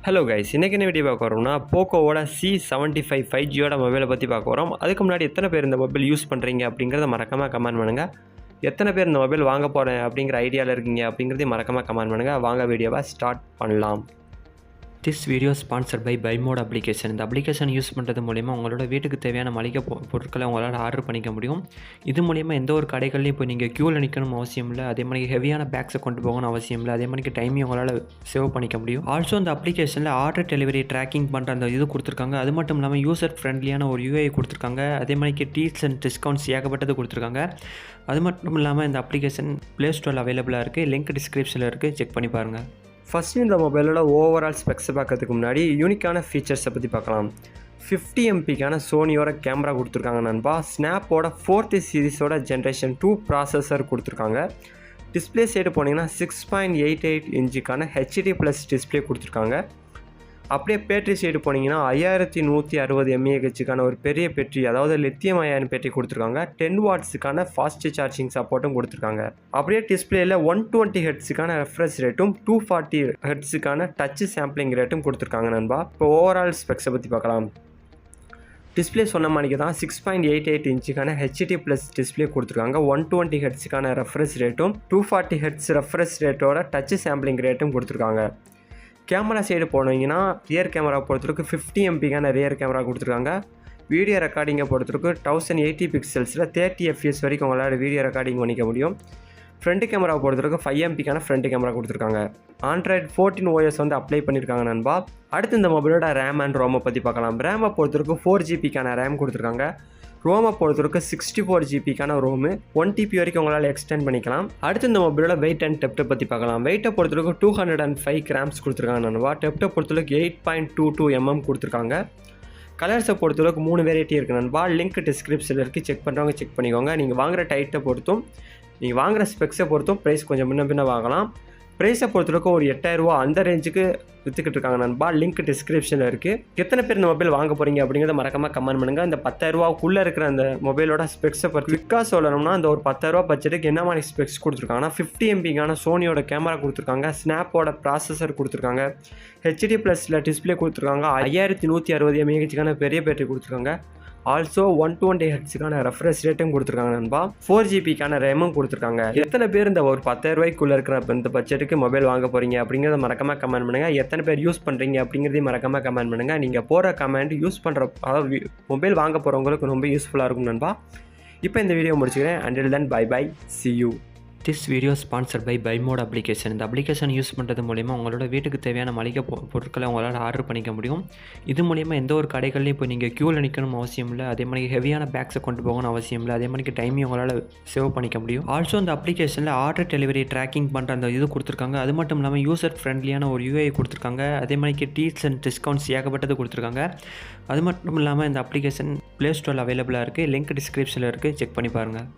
Hello guys, இன்றைக்கி என்ன video பார்க்க வரோம்னா போக்கோவோட C75 5Gயோட மொபைலை பற்றி பார்க்க வரோம். அதுக்கு முன்னாடி எத்தனை பேர் இந்த மொபைல் யூஸ் பண்ணுறீங்க அப்படிங்கிறத மறக்காமல் கமெண்ட் பண்ணுங்கள். எத்தனை பேர் இந்த மொபைல் வாங்க போகிறேன் அப்படிங்கிற ஐடியாவில் இருக்கீங்க அப்படிங்கிறதையும் மறக்காமல் கமெண்ட் பண்ணுங்கள். வாங்க வீடியோவை ஸ்டார்ட் பண்ணலாம். This video sponsored by Bymot application. இந்த அப்ளிகேஷன் யூஸ் பண்ணுறது மூலிமா உங்களோட வீட்டுக்கு தேவையான மளிகை பொருட்களை உங்களால் ஆர்டர் பண்ணிக்க முடியும். இது மூலிமா எந்த ஒரு கடைகள்லையும் இப்போ நீங்கள் க்யூவில் நிற்கணும் அவசியம் இல்லை. அதே மாதிரி ஹெவியான பேக்ஸை கொண்டு போகணும் அவசியம் இல்லை. அதே மாதிரி டைமையும் உங்களால் சேவ் பண்ணிக்க முடியும். ஆல்சோ இந்த அப்ளிகேஷனில் ஆர்டர் டெலிவரி ட்ராக்கிங் பண்ணுற அந்த இது கொடுத்துருக்காங்க. அது மட்டும் இல்லாமல் யூசர் ஃப்ரெண்ட்லியான ஒரு யூஐ கொடுத்துருக்காங்க. அதே மாதிரி டீல்ஸ் அண்ட் டிஸ்கவுண்ட்ஸ் ஏகப்பட்டது கொடுத்துருக்காங்க. அது மட்டும் இல்லாமல் இந்த அப்ளிகேஷன் ப்ளே ஸ்டோரில் அவைலபிளாக இருக்குது. லிங்க் டிஸ்கிரிப்ஷனில் இருக்குது, செக் பண்ணி பாருங்கள். ஃபஸ்ட்டு இந்த மொபைலோட ஓவரால் ஸ்பெக்ஸை பார்க்கறதுக்கு முன்னாடி யூனிக்கான ஃபீச்சர்ஸை பற்றி பார்க்கலாம். 50 MPக்கான சோனியோட கேமரா கொடுத்துருக்காங்க நண்பா. ஸ்னாப்போட 4th சீரிஸோட ஜென்ரேஷன் 2 ப்ராசஸர் கொடுத்துருக்காங்க. டிஸ்பிளே சைடு போனீங்கன்னா 6.88 இன்ச்சுக்கான HD+ டிஸ்பிளே கொடுத்துருக்காங்க. அப்படியே பேட்டரி சைடு போனீங்கன்னா 5160 mAhக்கான ஒரு பெரிய பேட்டரி, அதாவது லித்தியம் அயான் பேட்டரி கொடுத்துருக்காங்க. 10 வாட்ஸுக்கான ஃபாஸ்ட் சார்ஜிங் சப்போர்ட்டும் கொடுத்துருக்காங்க. அப்படியே டிஸ்பிளேயில் 120 ஹெர்ட்ஸுக்கான ரெஃப்ரெஷ் ரேட்டும் 240 ஹெர்ட்ஸுக்கான டச் சாம்பிளிங் ரேட்டும் கொடுத்துருக்காங்க நண்பா. இப்போ ஓவரால் ஸ்பெக்ஸை பற்றி பார்க்கலாம். டிஸ்பிளே சொன்ன மாதிரிக்கு தான் 6.88 இன்ச்சுக்கான HD+ டிஸ்பிளே கொடுத்துருக்காங்க. 120 ஹெர்ட்ஸுக்கான ரெஃப்ரெஷ் ரேட்டும் 240 ஹெர்ட்ஸ் ரெஃப்ரெஷ் ரேட்டோட டச் சாம்பிளிங் ரேட்டும் கொடுத்துருக்காங்க. கேமரா சைடு போனீங்கன்னா ரியர் கேமரா பொறுத்தவரைக்கும் 50 MPக்கான ரியர் கேமரா கொடுத்துருக்காங்க. வீடியோ ரெக்கார்டிங்கை பொறுத்தவரைக்கும் 1080 பிக்சல்ஸில் 30 fps வரைக்கும் உங்களால் வீடியோ ரெக்கார்டிங் பண்ணிக்க முடியும். ஃப்ரண்ட் கேமரா பொறுத்தவரைக்கும் 5 MPக்கான ஃப்ரண்ட் கேமரா கொடுத்துருக்காங்க. Android 14 OS அப்ளை பண்ணியிருக்காங்க நண்பா. அடுத்து இந்த மொபைலோட ரேம் அண்ட் ரோமை பற்றி பார்க்கலாம். ரேமை பொறுத்தவரைக்கும் 4GB ரேம் கொடுத்துருக்காங்க. ரோமை பொறுத்தவரைக்கும் 64GB ரோமு 1TB வரைக்கும் உங்களால் எக்ஸ்டெண்ட் பண்ணிக்கலாம். அடுத்து இந்த மொபைலோட வெயிட் அண்ட் டெப்ட்டை பற்றி பார்க்கலாம். வெயிட்டை பொறுத்தவரைக்கும் 205 கிராம்ஸ் கொடுத்துருக்காங்க நண்பா. டெப்ட்டை பொறுத்தவரைக்கும் 8.22 mm கொடுத்துருக்காங்க. கலர்ஸை பொறுத்தளவுக்கு 3 வெரைட்டி இருக்குது நண்பா. லிங்க் டிஸ்கிரிப்ஷனில் இருக்குது, செக் பண்ணுறவங்க செக் பண்ணிக்கோங்க. நீங்கள் வாங்குகிற டைட்டை பொறுத்தும் நீங்கள் வாங்குகிற ஸ்பெக்ஸை பொறுத்தும் ப்ரைஸ் கொஞ்சம் முன்ன வாங்கலாம். ப்ரைஸை பொறுத்தவரைக்கும் ஒரு 8000 ரூபா அந்த ரேஞ்சுக்கு விற்றுக்கிட்டு இருக்காங்க நண்பா. லிங்க் டிஸ்கிரிப்ஷனில் இருக்குது. எத்தனை பேர் இந்த மொபைல் வாங்க போகிறீங்க அப்படிங்கிறத மறக்காமல் கமெண்ட் பண்ணுங்கள். இந்த 10000 ரூபாக்குள்ளே இருக்கிற அந்த மொபைலோட ஸ்பெக்ஸை பற்றி குவிக்காக சொல்லணும்னா அந்த ஒரு 10000 ரூபா பட்ஜெட்டுக்கு என்ன மாதிரி ஸ்பெக்ஸ் கொடுத்துருக்காங்கன்னா 50 MPக்கான சோனியோட கேமரா கொடுத்துருக்காங்க. ஸ்னாப்போட ப்ராசஸர் கொடுத்துருக்காங்க. HD+ டிஸ்பிளே கொடுத்துருக்காங்க. 5160 mAhக்கான பெரிய பேட்டரி கொடுத்துருக்காங்க. ஆல்சோ 120 ஹெர்ட்ஸுக்கான ரெஃப்ரெஷ் ரேட்டும் கொடுத்துருக்காங்க நண்பா. 4GBக்கான ரேமும் கொடுத்துருக்காங்க. எத்தனை பேர் இந்த ஒரு 10000 ரூபாய்க்குள்ளே இருக்கிற இந்த பட்ஜெட்டுக்கு மொபைல் வாங்க போகிறீங்க அப்படிங்கிறத மறக்காமல் கமெண்ட் பண்ணுங்கள். எத்தனை பேர் யூஸ் பண்ணுறீங்க அப்படிங்கிறதையும் மறக்காமல் கமெண்ட் பண்ணுங்கள். நீங்கள் போகிற கமெண்ட் யூஸ் பண்ணுற, அதாவது மொபைல் வாங்க போகிறவங்களுக்கு ரொம்ப யூஸ்ஃபுல்லாக இருக்கும் நண்பா. இப்போ இந்த வீடியோ முடிச்சுக்கிறேன். Until then, bye bye, see you. This video sponsored by Bymot application. இந்த அப்ளிகேஷன் யூஸ் பண்ணுறது மூலிமா உங்களோட வீட்டுக்கு தேவையான மளிகை பொருட்களை உங்களால் ஆர்டர் பண்ணிக்க முடியும். இது மூலிமா எந்த ஒரு கடைகள்லையும் இப்போ நீங்கள் க்யூவில் நிற்கணும் அவசியம் இல்லை. அதே மாதிரி ஹெவியான பேக்ஸை கொண்டு போகணும் அவசியம் இல்லை. அதே மாதிரி டைமையும் உங்களால் சேவ் பண்ணிக்க முடியும். ஆல்சோ இந்த அப்ளிகேஷனில் ஆர்டர் டெலிவரி ட்ராக்கிங் பண்ணுற அந்த இது கொடுத்துருக்காங்க. அது மட்டும் இல்லாமல் யூசர் ஃப்ரெண்ட்லியான ஒரு யூஐ கொடுத்துருக்காங்க. அதே மாதிரி டீல்ஸ் அண்ட் டிஸ்கவுண்ட்ஸ் ஏகப்பட்டது கொடுத்துருக்காங்க. அது மட்டும் இல்லாமல் இந்த அப்ளிகேஷன் ப்ளே ஸ்டோரில் அவைலபிளாக இருக்குது. லிங்க் டிஸ்கிரிப்ஷனில் இருக்குது, செக் பண்ணி பாருங்கள்.